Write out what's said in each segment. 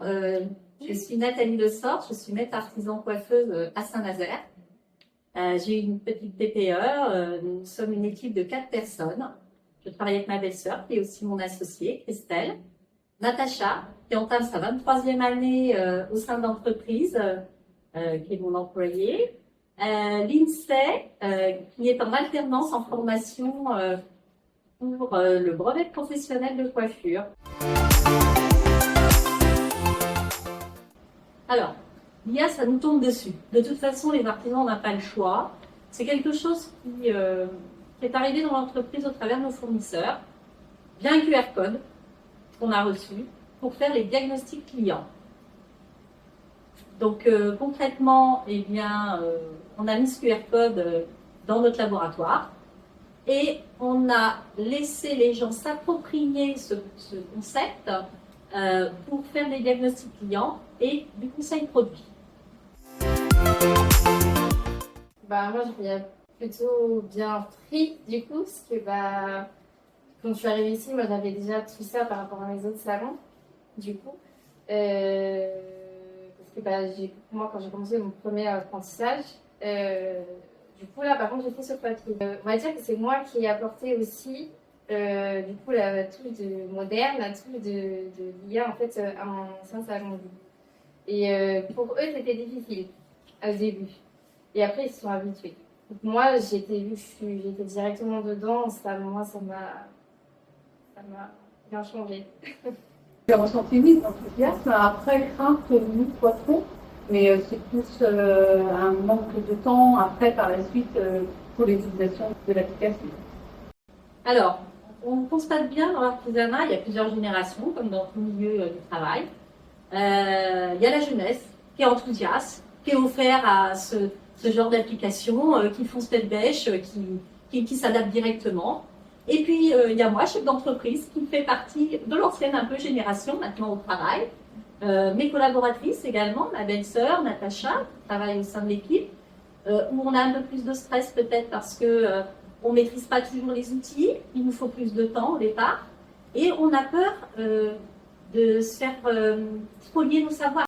Je suis Nathalie Le Sort, je suis maître artisan coiffeuse à Saint-Nazaire. J'ai une petite TPE, nous sommes une équipe de 4 personnes. Je travaille avec ma belle-sœur, qui est aussi mon associée, Christelle. Natacha, qui entame sa 23e année au sein de l'entreprise, qui est mon employée. Lindsay, qui est en alternance en formation pour le brevet professionnel de coiffure. Alors, l'IA, ça nous tombe dessus. De toute façon, les artisans n'ont pas le choix. C'est quelque chose qui est arrivé dans l'entreprise au travers de nos fournisseurs, via un QR code qu'on a reçu pour faire les diagnostics clients. Donc, concrètement, eh bien, on a mis ce QR code dans notre laboratoire et on a laissé les gens s'approprier ce concept pour faire des diagnostics clients et du conseil produit. Moi, je viens plutôt bien pris du coup, parce que quand je suis arrivée ici, moi j'avais déjà tout ça par rapport à mes autres salons, du coup. Parce que moi, quand j'ai commencé mon premier apprentissage, du coup là, par contre, j'ai fait sur papier. On va dire que c'est moi qui ai apporté aussi, du coup, la touche de moderne, la touche de l'IA en fait à mon ancien salon. Et pour eux, c'était difficile au début. Et après, ils se sont habitués. Donc moi, j'étais directement dedans. Ça m'a bien changé. J'ai ressenti vite d'enthousiasme, après crainte, limite pas trop, mais c'est plus un manque de temps après par la suite pour l'utilisation de l'application. Alors, on constate bien dans l'artisanat, il y a plusieurs générations, comme dans tout milieu du travail. Il y a la jeunesse qui est enthousiaste, qui est offert à ce genre d'applications, qui font cette bêche, qui s'adaptent directement. Et puis, il y a moi, chef d'entreprise, qui fait partie de l'ancienne un peu génération, maintenant au travail. Mes collaboratrices également, ma belle-sœur, Natacha, qui travaille au sein de l'équipe, où on a un peu plus de stress peut-être parce que on ne maîtrise pas toujours les outils, il nous faut plus de temps au départ, et on a peur de se faire spolier nos savoirs.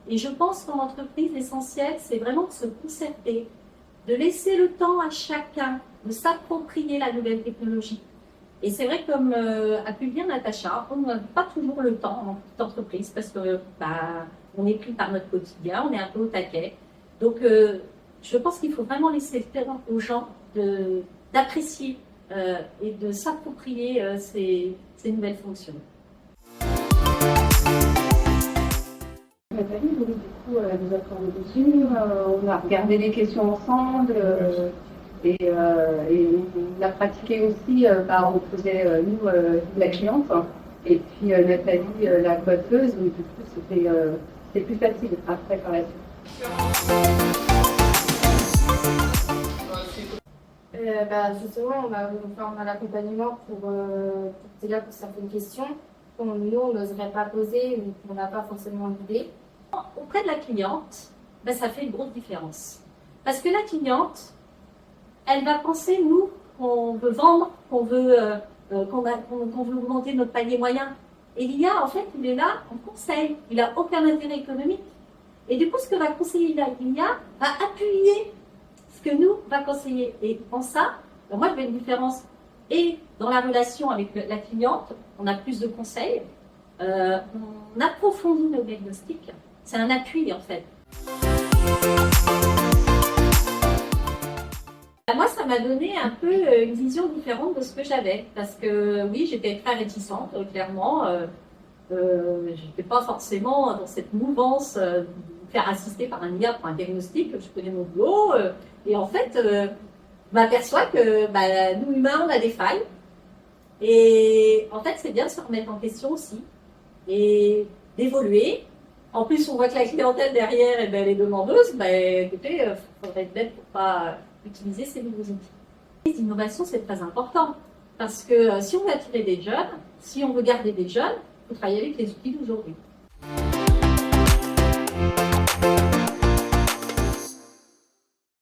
Et je pense qu'en entreprise, l'essentiel, c'est vraiment de se concerter, de laisser le temps à chacun de s'approprier la nouvelle technologie. Et c'est vrai, comme a pu le dire Natacha, on n'a pas toujours le temps en petite entreprise parce que on est pris par notre quotidien, on est un peu au taquet. Donc, je pense qu'il faut vraiment laisser le temps aux gens d'apprécier et de s'approprier ces nouvelles fonctions. Nathalie, du coup, nous accorder dessus, on a regardé les questions ensemble et on l'a pratiqué aussi. On faisait, nous, la cliente, et puis Nathalie, la coiffeuse, donc du coup, c'était plus facile après par la suite. Justement, on a l'accompagnement pour certaines questions que nous, on n'oserait pas poser ou qu'on n'a pas forcément d'idée. Auprès de la cliente, ça fait une grosse différence. Parce que la cliente, elle va penser, nous, qu'on veut vendre, qu'on veut augmenter notre panier moyen. Et l'IA, en fait, il est là en conseil. Il n'a aucun intérêt économique. Et du coup, ce que va conseiller l'IA va appuyer ce que nous va conseiller. Et en ça, moi, je vois une différence. Et dans la relation avec la cliente, on a plus de conseils, on approfondit nos diagnostics. C'est un appui, en fait. Moi, ça m'a donné un peu une vision différente de ce que j'avais. Parce que, oui, j'étais très réticente, clairement. Je n'étais pas forcément dans cette mouvance de me faire assister par un IA pour un diagnostic. Je connais mon boulot. Et en fait, je m'aperçois que nous, humains, on a des failles. Et en fait, c'est bien de se remettre en question aussi. Et d'évoluer. En plus, on voit que la clientèle derrière, elle est demandeuse. Écoutez, il faudrait être bête pour ne pas utiliser ces nouveaux outils. L'innovation, c'est très important. Parce que si on veut attirer des jeunes, si on veut garder des jeunes, il faut travailler avec les outils d'aujourd'hui.